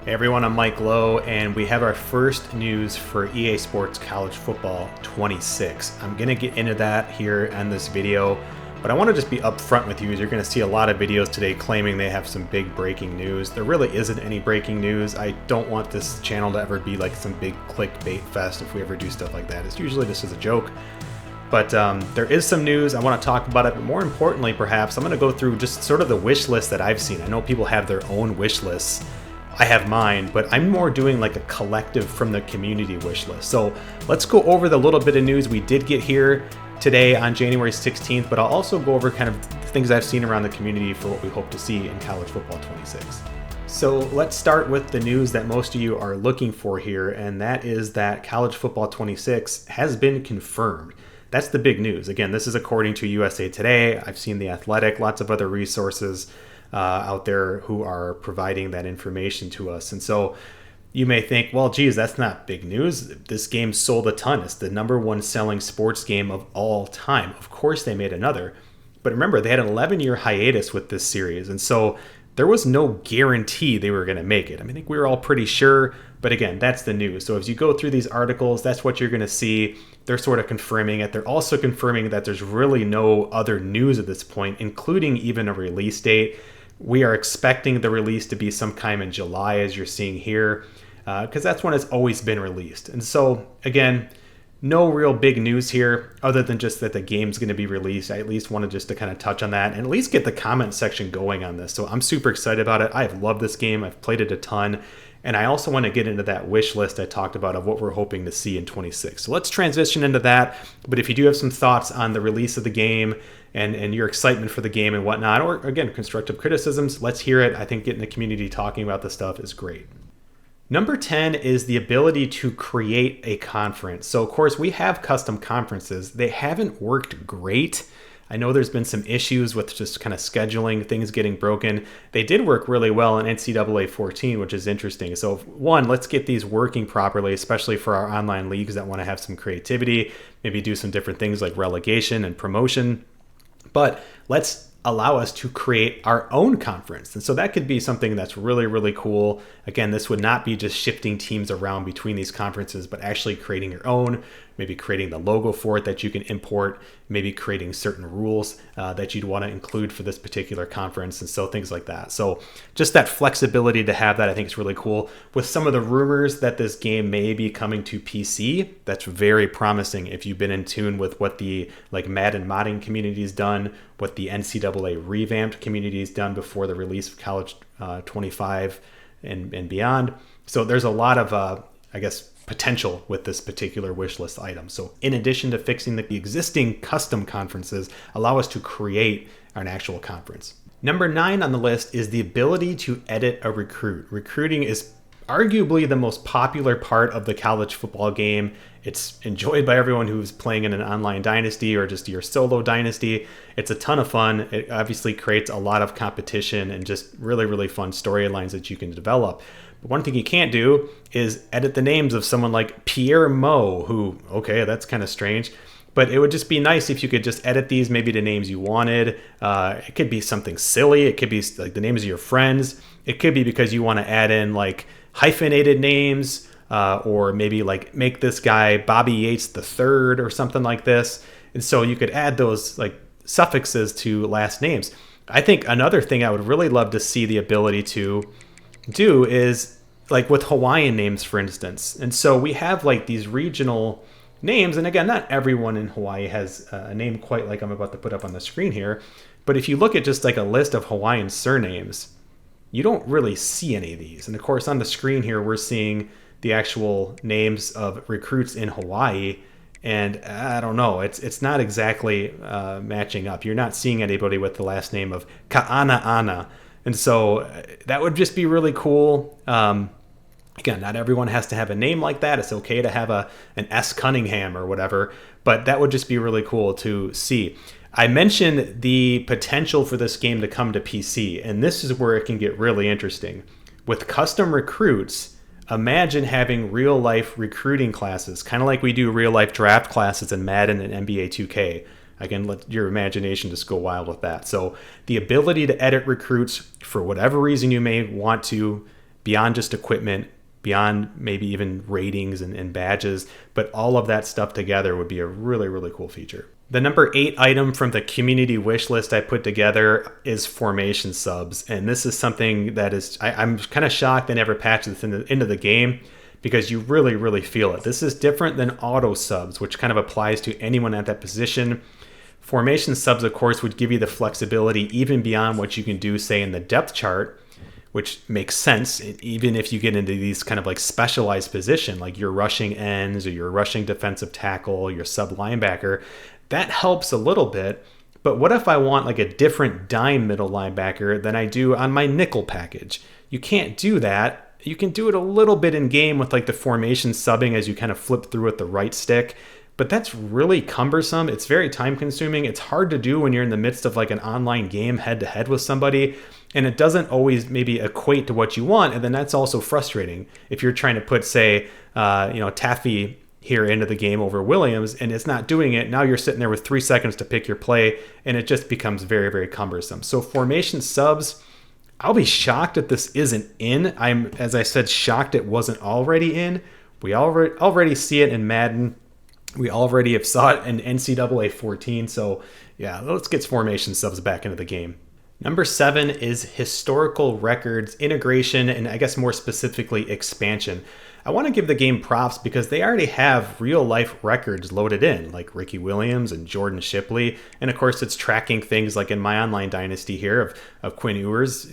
Hey everyone, I'm Mike Lowe, and we have our first news for EA Sports College Football 26. I'm going to get into that here in this video, but I want to just be upfront with you as you're going to see a lot of videos today claiming they have some big breaking news. There really isn't any breaking news. I don't want this channel to ever be like some big clickbait fest if we ever do stuff like that. It's usually just as a joke. But there is some news. I want to talk about it, but more importantly, perhaps, I'm going to go through just sort of the wish list that I've seen. I know people have their own wish lists. I have mine, but I'm more doing like a collective from the community wish list. So let's go over the little bit of news we did get here today on January 16th, but I'll also go over kind of things I've seen around the community for what we hope to see in College Football 26. So let's start with the news that most of you are looking for here, and that is that College Football 26 has been confirmed. That's the big news. Again, this is according to USA Today. I've seen The Athletic, lots of other resources out there who are providing that information to us. And so you may think, well, geez, that's not big news. This game sold a ton. It's the number one selling sports game of all time. Of course they made another. But remember, they had an 11-year hiatus with this series. And so there was no guarantee they were going to make it. I think we were all pretty sure. But again, that's the news. So as you go through these articles, that's what you're going to see. They're sort of confirming it. They're also confirming that there's really no other news at this point, including even a release date. We are expecting the release to be sometime in July, as you're seeing here, because that's when it's always been released. And so, again, no real big news here other than just that the game's going to be released. I at least wanted just to kind of touch on that and at least get the comment section going on this. So I'm super excited about it. I've loved this game. I've played it a ton. And I also want to get into that wish list I talked about of what we're hoping to see in 26. So let's transition into that. But if you do have some thoughts on the release of the game and your excitement for the game and whatnot, or again, constructive criticisms, let's hear it. I think getting the community talking about this stuff is great. Number 10 is the ability to create a conference. So of course we have custom conferences. They haven't worked great. I know there's been some issues with just kind of scheduling, things getting broken. They did work really well in NCAA 14, which is interesting. So one, let's get these working properly, especially for our online leagues that want to have some creativity, maybe do some different things like relegation and promotion. But let's allow us to create our own conference. And so that could be something that's really, really cool. Again, this would not be just shifting teams around between these conferences, but actually creating your own, maybe creating the logo for it that you can import, maybe creating certain rules that you'd want to include for this particular conference, and so things like that. So just that flexibility to have that, I think is really cool. With some of the rumors that this game may be coming to PC, that's very promising if you've been in tune with what the Madden modding community's done, what the NCAA revamped community's done before the release of College 25 and beyond. So there's a lot of, potential with this particular wish list item. So in addition to fixing the existing custom conferences, allow us to create an actual conference. Number 9 on the list is the ability to edit a recruit. Recruiting is arguably the most popular part of the college football game. It's enjoyed by everyone who's playing in an online dynasty or just your solo dynasty. It's a ton of fun. It obviously creates a lot of competition and just really, really fun storylines that you can develop. But one thing you can't do is edit the names of someone like Pierre Mo, who, okay, that's kind of strange. But it would just be nice if you could just edit these maybe to names you wanted. It could be something silly. It could be like the names of your friends. It could be because you want to add in like hyphenated names or maybe like make this guy Bobby Yates the third or something like this. And so you could add those like suffixes to last names. I think another thing I would really love to see the ability to do is like with Hawaiian names, for instance. And so we have like these regional names. And again, not everyone in Hawaii has a name quite like I'm about to put up on the screen here. But if you look at just like a list of Hawaiian surnames, you don't really see any of these. And of course, on the screen here, we're seeing the actual names of recruits in Hawaii. And I don't know, it's not exactly matching up. You're not seeing anybody with the last name of Ka'ana'ana. And so that would just be really cool. Again, not everyone has to have a name like that. It's okay to have an S. Cunningham or whatever, but that would just be really cool to see. I mentioned the potential for this game to come to PC, and this is where it can get really interesting. With custom recruits, imagine having real-life recruiting classes, kind of like we do real-life draft classes in Madden and NBA 2K. Again, let your imagination just go wild with that. So the ability to edit recruits for whatever reason you may want to, beyond just equipment, beyond maybe even ratings and badges, but all of that stuff together would be a really, really cool feature. The number 8 item from the community wish list I put together is formation subs. And this is something that is, I'm kind of shocked they never patched this into the game, because you really, really feel it. This is different than auto subs, which kind of applies to anyone at that position. Formation subs, of course, would give you the flexibility even beyond what you can do, say, in the depth chart, which makes sense even if you get into these kind of like specialized position, like your rushing ends or your rushing defensive tackle, your sub linebacker. That helps a little bit. But what if I want like a different dime middle linebacker than I do on my nickel package? You can't do that. You can do it a little bit in game with like the formation subbing as you kind of flip through with the right stick, but that's really cumbersome. It's very time consuming. It's hard to do when you're in the midst of like an online game head to head with somebody, and it doesn't always maybe equate to what you want. And then that's also frustrating if you're trying to put, say, Taffy here into the game over Williams and it's not doing it. Now you're sitting there with 3 seconds to pick your play, and it just becomes very, very cumbersome. So formation subs, I'll be shocked if this isn't in. I'm, as I said, shocked it wasn't already in. We already see it in Madden. We already have saw it in NCAA 14. So yeah, let's get formation subs back into the game. Number 7 is historical records, integration, and I guess more specifically expansion. I want to give the game props because they already have real life records loaded in, like Ricky Williams and Jordan Shipley. And of course, it's tracking things like in my online dynasty here of Quinn Ewers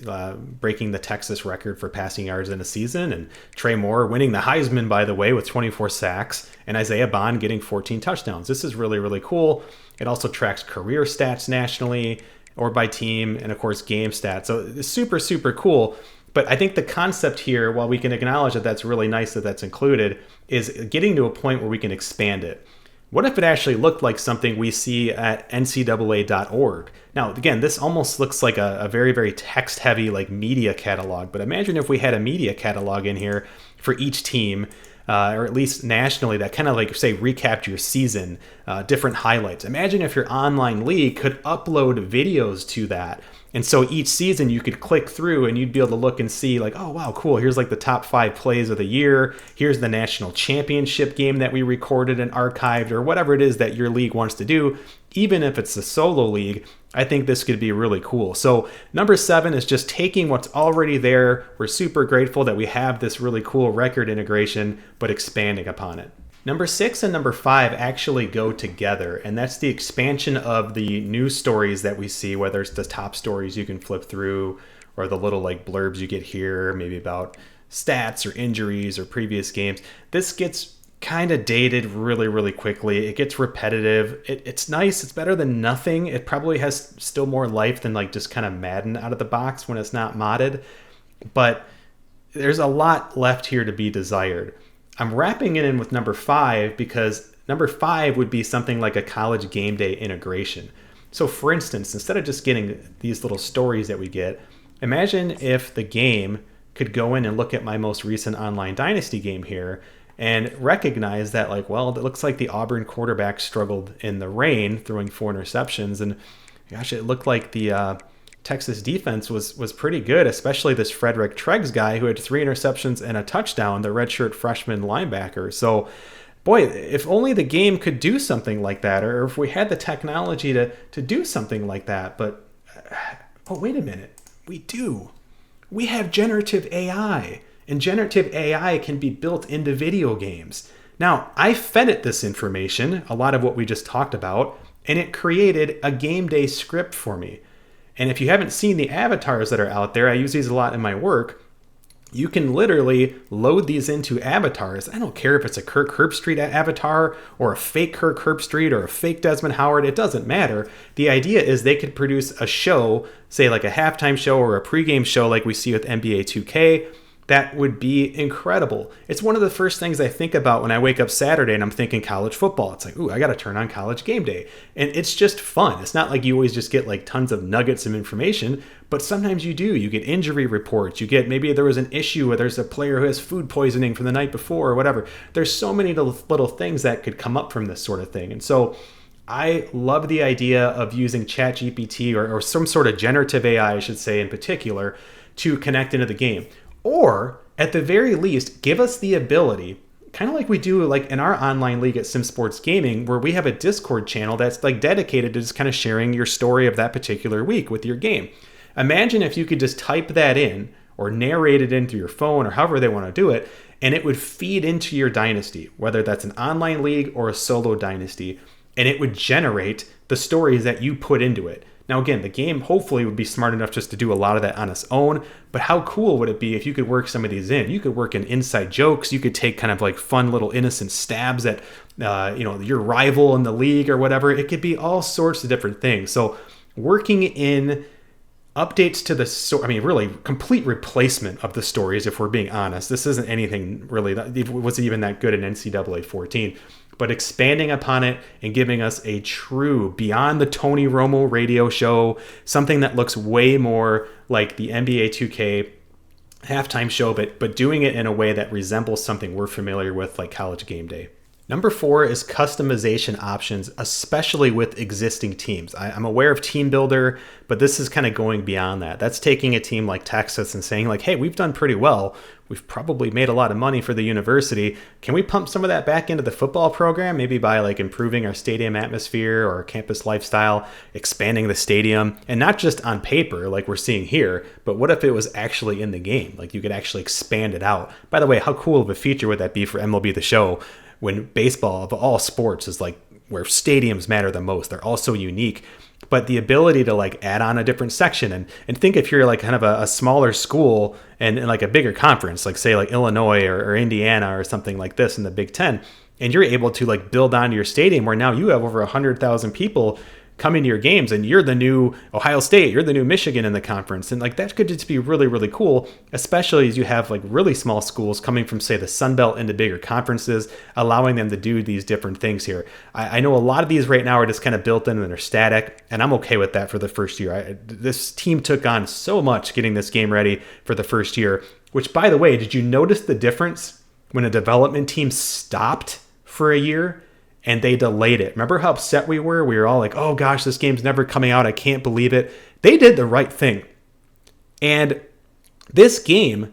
breaking the Texas record for passing yards in a season, and Trey Moore winning the Heisman, by the way, with 24 sacks, and Isaiah Bond getting 14 touchdowns. This is really, really cool. It also tracks career stats nationally or by team, and of course, game stats. So it's super, super cool. But I think the concept here, while we can acknowledge that that's really nice that that's included, is getting to a point where we can expand it. What if it actually looked like something we see at ncaa.org? Now, again, this almost looks like a very, very text-heavy like media catalog, but imagine if we had a media catalog in here for each team, or at least nationally, that kind of like, say, recapped your season, different highlights. Imagine if your online league could upload videos to that. And so each season you could click through and you'd be able to look and see like, oh, wow, cool. Here's like the top 5 plays of the year. Here's the national championship game that we recorded and archived, or whatever it is that your league wants to do. Even if it's a solo league, I think this could be really cool. So number 7 is just taking what's already there. We're super grateful that we have this really cool record integration, but expanding upon it. Number 6 and number 5 actually go together, and that's the expansion of the news stories that we see, whether it's the top stories you can flip through or the little like blurbs you get here, maybe about stats or injuries or previous games. This gets kind of dated really, really quickly. It gets repetitive. It's nice. It's better than nothing. It probably has still more life than like just kind of Madden out of the box when it's not modded, but there's a lot left here to be desired. I'm wrapping it in with number 5 because number 5 would be something like a college game day integration. So for instance, instead of just getting these little stories that we get, imagine if the game could go in and look at my most recent online dynasty game here and recognize that like, well, it looks like the Auburn quarterback struggled in the rain, throwing 4 interceptions. And gosh, it looked like the Texas defense was pretty good, especially this Frederick Treggs guy who had 3 interceptions and a touchdown, the redshirt freshman linebacker. So, boy, if only the game could do something like that, or if we had the technology to do something like that. But, oh, wait a minute. We do. We have generative AI, and generative AI can be built into video games. Now, I fed it this information, a lot of what we just talked about, and it created a game day script for me. And if you haven't seen the avatars that are out there, I use these a lot in my work. You can literally load these into avatars. I don't care if it's a Kirk Herbstreit avatar or a fake Kirk Herbstreit or a fake Desmond Howard. It doesn't matter. The idea is they could produce a show, say like a halftime show or a pregame show like we see with NBA 2K. That would be incredible. It's one of the first things I think about when I wake up Saturday and I'm thinking college football. It's like, ooh, I got to turn on college game day. And it's just fun. It's not like you always just get like tons of nuggets of information, but sometimes you do. You get injury reports. You get maybe there was an issue where there's a player who has food poisoning from the night before or whatever. There's so many little things that could come up from this sort of thing. And so I love the idea of using ChatGPT or some sort of generative AI, I should say in particular, to connect into the game. Or at the very least, give us the ability, kind of like we do like in our online league at Sim Sports Gaming, where we have a Discord channel that's like dedicated to just kind of sharing your story of that particular week with your game. Imagine if you could just type that in or narrate it in through your phone or however they want to do it, and it would feed into your dynasty, whether that's an online league or a solo dynasty, and it would generate the stories that you put into it. Now, again, the game hopefully would be smart enough just to do a lot of that on its own, but how cool would it be if you could work some of these in? You could work in inside jokes. You could take kind of like fun little innocent stabs at, your rival in the league or whatever. It could be all sorts of different things. So working in updates to the story, I mean, really complete replacement of the stories, if we're being honest. This isn't anything really that it wasn't even that good in NCAA 14. But expanding upon it and giving us a true beyond the Tony Romo radio show, something that looks way more like the NBA 2K halftime show, but doing it in a way that resembles something we're familiar with, like College Game Day. Number 4 is customization options, especially with existing teams. I'm aware of Team Builder, but this is kind of going beyond that. That's taking a team like Texas and saying like, hey, we've done pretty well. We've probably made a lot of money for the university. Can we pump some of that back into the football program? Maybe by like improving our stadium atmosphere or our campus lifestyle, expanding the stadium, and not just on paper like we're seeing here, but what if it was actually in the game? Like you could actually expand it out. By the way, how cool of a feature would that be for MLB The Show? When baseball of all sports is like where stadiums matter the most. They're all so unique. But the ability to like add on a different section and think if you're like kind of a smaller school and like a bigger conference, like say like Illinois or Indiana or something like this in the Big Ten, and you're able to like build onto your stadium where now you have over 100,000 people coming to your games and you're the new Ohio State, you're the new Michigan in the conference. And like that could just be really, really cool, especially as you have like really small schools coming from say the Sun Belt into bigger conferences, allowing them to do these different things here. I know a lot of these right now are just kind of built in and they're static, and I'm okay with that for the first year. This team took on so much getting this game ready for the first year, which by the way, did you notice the difference when a development team stopped for a year? And they delayed it. Remember how upset we were? We were all like, oh gosh, this game's never coming out. I can't believe it. They did the right thing. And this game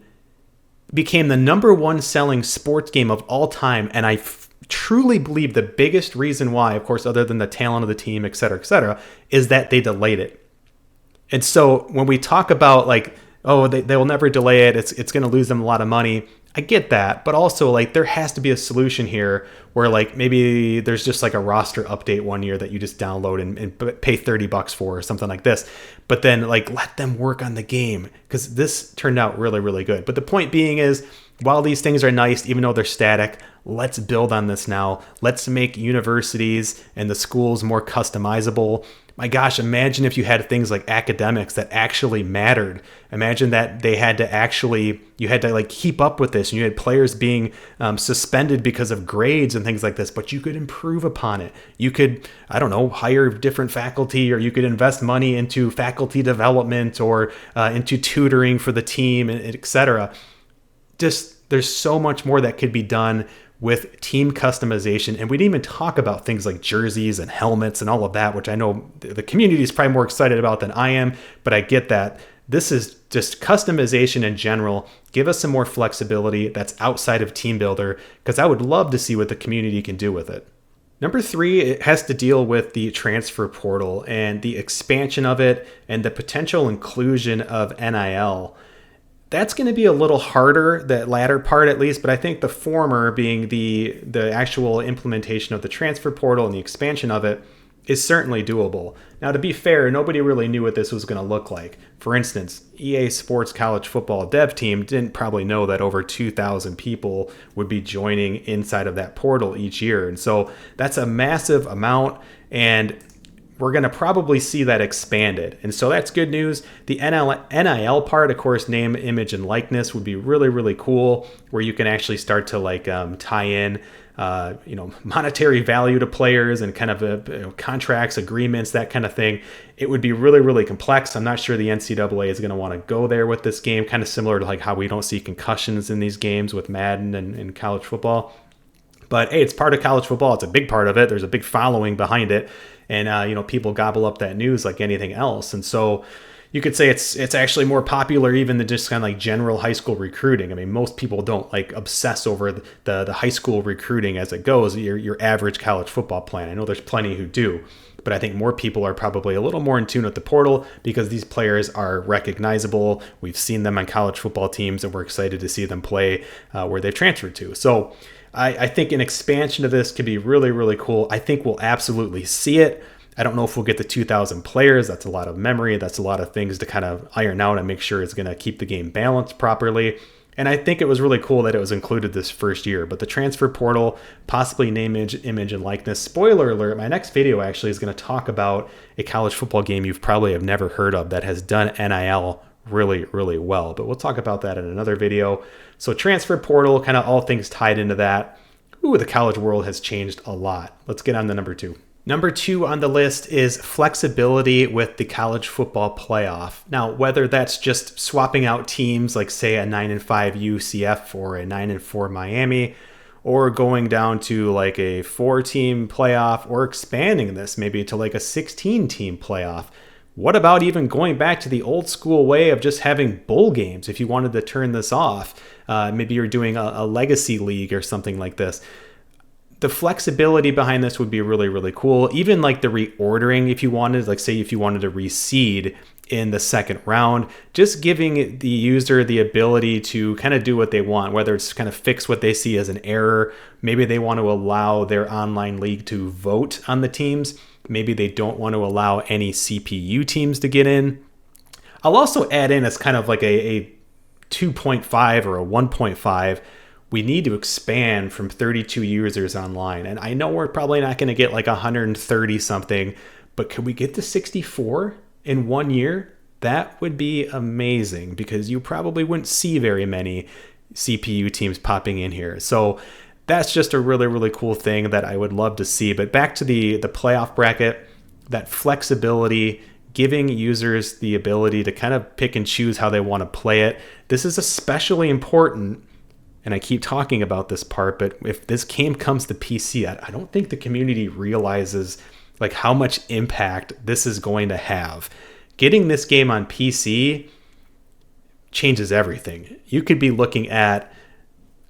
became the number 1 selling sports game of all time. And I truly believe the biggest reason why, of course, other than the talent of the team, et cetera, is that they delayed it. And so when we talk about like, oh, they will never delay it, it's going to lose them a lot of money. I get that, but also like there has to be a solution here where like maybe there's just like a roster update one year that you just download and pay $30 for or something like this. But then like let them work on the game because this turned out really, really good. But the point being is while these things are nice, even though they're static, let's build on this now. Let's make universities and the schools more customizable. My gosh, imagine if you had things like academics that actually mattered. Imagine that you had to like keep up with this and you had players being suspended because of grades and things like this, but you could improve upon it. You could, hire different faculty, or you could invest money into faculty development or into tutoring for the team, et cetera. Just there's so much more that could be done with team customization. And we didn't even talk about things like jerseys and helmets and all of that, which I know the community is probably more excited about than I am, but I get that. This is just customization in general. Give us some more flexibility that's outside of Team Builder, because I would love to see what the community can do with it. Number 3, it has to deal with the transfer portal and the expansion of it and the potential inclusion of NIL. That's going to be a little harder, that latter part at least, but I think the former being the actual implementation of the transfer portal and the expansion of it is certainly doable. Now, to be fair, nobody really knew what this was going to look like. For instance, EA Sports College Football dev team didn't probably know that over 2,000 people would be joining inside of that portal each year. And so that's a massive amount, and we're going to probably see that expanded. And so that's good news. The NIL part, of course, name, image, and likeness would be really, really cool, where you can actually start to like tie in monetary value to players and kind of contracts, agreements, that kind of thing. It would be really, really complex. I'm not sure the NCAA is going to want to go there with this game, kind of similar to like how we don't see concussions in these games with Madden and college football. But hey, it's part of college football. It's a big part of it. There's a big following behind it. And, people gobble up that news like anything else. And so, you could say it's actually more popular even than just kind of like general high school recruiting. I mean, most people don't like obsess over the high school recruiting as it goes, your average college football plan. I know there's plenty who do, but I think more people are probably a little more in tune with the portal because these players are recognizable. We've seen them on college football teams, and we're excited to see them play where they've transferred to. So I think an expansion of this could be really, really cool. I think we'll absolutely see it. I don't know if we'll get the 2,000 players. That's a lot of memory. That's a lot of things to kind of iron out and make sure it's going to keep the game balanced properly. And I think it was really cool that it was included this first year. But the transfer portal, possibly name, image, and likeness. Spoiler alert, my next video actually is going to talk about a college football game you've probably have never heard of that has done NIL really, really well. But we'll talk about that in another video. So transfer portal, kind of all things tied into that. Ooh, the college world has changed a lot. Let's get on to number 2. Number 2 on the list is flexibility with the college football playoff. Now, whether that's just swapping out teams like, say, a 9-5 UCF or a 9-4 Miami, or going down to like a 4-team playoff, or expanding this maybe to like a 16-team playoff. What about even going back to the old school way of just having bowl games if you wanted to turn this off? Maybe you're doing a legacy league or something like this. The flexibility behind this would be really, really cool. Even like the reordering, if you wanted, like say if you wanted to reseed in the second round, just giving the user the ability to kind of do what they want, whether it's kind of fix what they see as an error. Maybe they want to allow their online league to vote on the teams. Maybe they don't want to allow any CPU teams to get in. I'll also add in as kind of like a 2.5 or a 1.5. We need to expand from 32 users online. And I know we're probably not going to get like 130 something, but could we get to 64 in 1 year? That would be amazing because you probably wouldn't see very many CPU teams popping in here. So that's just a really, really cool thing that I would love to see. But back to the playoff bracket, that flexibility, giving users the ability to kind of pick and choose how they want to play it. This is especially important. And I keep talking about this part, but if this game comes to PC, I don't think the community realizes like how much impact this is going to have. Getting this game on PC changes everything. You could be looking at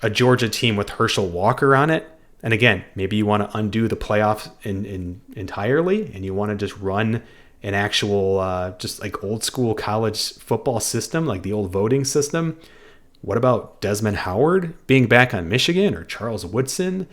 a Georgia team with Herschel Walker on it. And again, maybe you want to undo the playoffs entirely and you want to just run an actual just like old school college football system, like the old voting system. What about Desmond Howard being back on Michigan or Charles Woodson?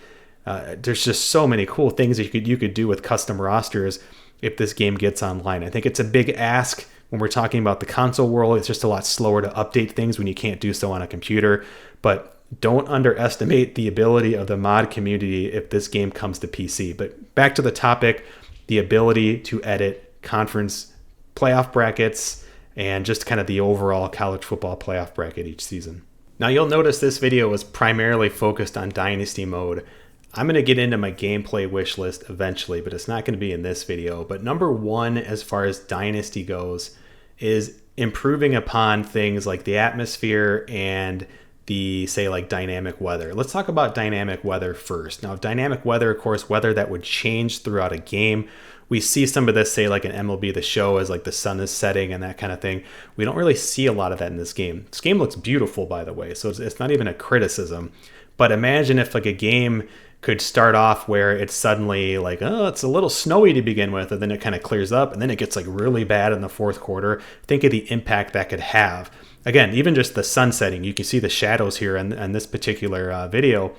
There's just so many cool things that you could do with custom rosters if this game gets online. I think it's a big ask when we're talking about the console world. It's just a lot slower to update things when you can't do so on a computer. But don't underestimate the ability of the mod community if this game comes to PC. But back to the topic, the ability to edit conference playoff brackets and just kind of the overall college football playoff bracket each season. Now you'll notice this video was primarily focused on Dynasty mode. I'm going to get into my gameplay wish list eventually, but it's not going to be in this video. But number 1, as far as Dynasty goes, is improving upon things like the atmosphere and the, say, like dynamic weather. Let's talk about dynamic weather first. Now, dynamic weather, of course, weather that would change throughout a game. We see some of this, say, like an MLB The Show, as like the sun is setting and that kind of thing. We don't really see a lot of that in this game. This game looks beautiful, by the way, so it's not even a criticism. But imagine if like a game could start off where it's suddenly like, oh, it's a little snowy to begin with, and then it kind of clears up, and then it gets like really bad in the fourth quarter. Think of the impact that could have. Again, even just the sun setting, you can see the shadows here in this particular video.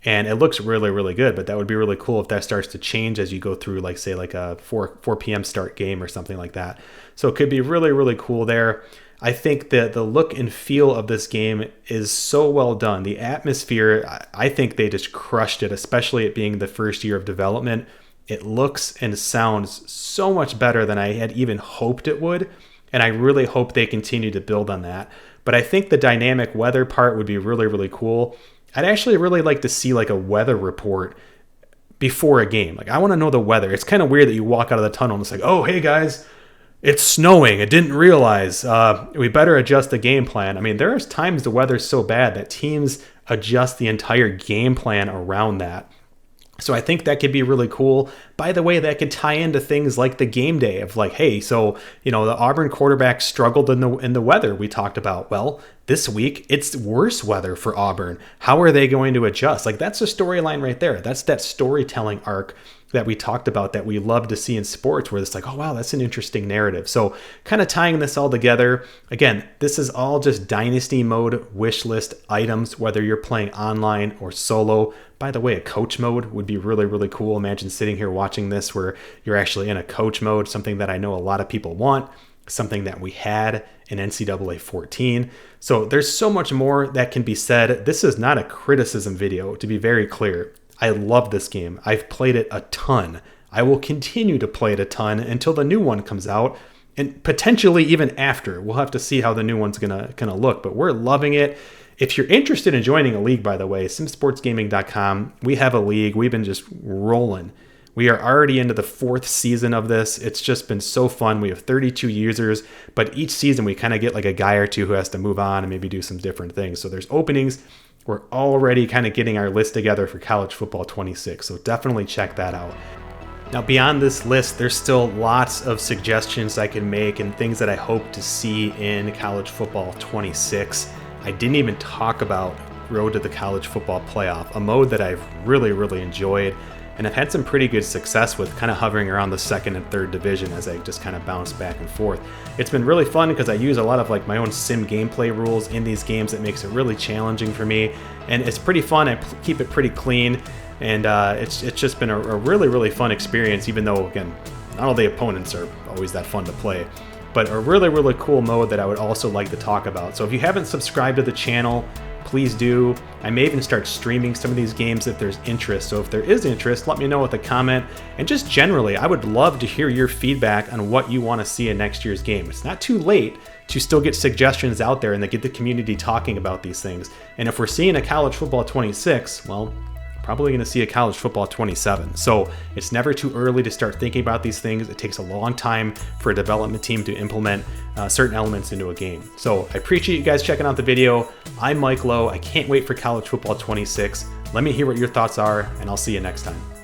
And it looks really, really good, but that would be really cool if that starts to change as you go through, like, say, like a 4 p.m. start game or something like that. So it could be really, really cool there. I think that the look and feel of this game is so well done. The atmosphere, I think they just crushed it, especially it being the first year of development. It looks and sounds so much better than I had even hoped it would, and I really hope they continue to build on that. But I think the dynamic weather part would be really, really cool. I'd actually really like to see like a weather report before a game. Like, I want to know the weather. It's kind of weird that you walk out of the tunnel and it's like, oh, hey guys, it's snowing. I didn't realize. We better adjust the game plan. I mean, there's times the weather's so bad that teams adjust the entire game plan around that. So I think that could be really cool. By the way, that could tie into things like the game day of like, hey, so, the Auburn quarterback struggled in the weather we talked about. Well, this week it's worse weather for Auburn. How are they going to adjust? Like, that's a storyline right there. That's that storytelling arc that we talked about that we love to see in sports, where it's like, oh, wow, that's an interesting narrative. So kind of tying this all together. Again, this is all just dynasty mode wish list items, whether you're playing online or solo. By the way, a coach mode would be really, really cool. Imagine sitting here watching this where you're actually in a coach mode, something that I know a lot of people want, something that we had in NCAA 14. So there's so much more that can be said. This is not a criticism video, to be very clear. I love this game. I've played it a ton. I will continue to play it a ton until the new one comes out, and potentially even after. We'll have to see how the new one's gonna look, but we're loving it. If you're interested in joining a league, by the way, simsportsgaming.com, we have a league. We've been just rolling. We are already into the 4th season of this. It's just been so fun. We have 32 users, but each season we kind of get like a guy or two who has to move on and maybe do some different things. So there's openings. We're already kind of getting our list together for college football 26, so definitely check that out. Now, beyond this list, there's still lots of suggestions I can make and things that I hope to see in college football 26. I didn't even talk about Road to the College Football Playoff, a mode that I've really, really enjoyed, and I've had some pretty good success with, kind of hovering around the 2nd and 3rd division as I just kind of bounce back and forth. It's been really fun because I use a lot of like my own sim gameplay rules in these games that makes it really challenging for me, and it's pretty fun. I keep it pretty clean, and it's just been a really, really fun experience, even though, again, not all the opponents are always that fun to play, but a really, really cool mode that I would also like to talk about. So if you haven't subscribed to the channel, please do. I may even start streaming some of these games if there's interest. So if there is interest, let me know with a comment. And just generally, I would love to hear your feedback on what you want to see in next year's game. It's not too late to still get suggestions out there and to get the community talking about these things. And if we're seeing a college football 26, well, probably going to see a college football 27. So it's never too early to start thinking about these things. It takes a long time for a development team to implement certain elements into a game. So I appreciate you guys checking out the video. I'm Mike Lowe. I can't wait for college football 26. Let me hear what your thoughts are, and I'll see you next time.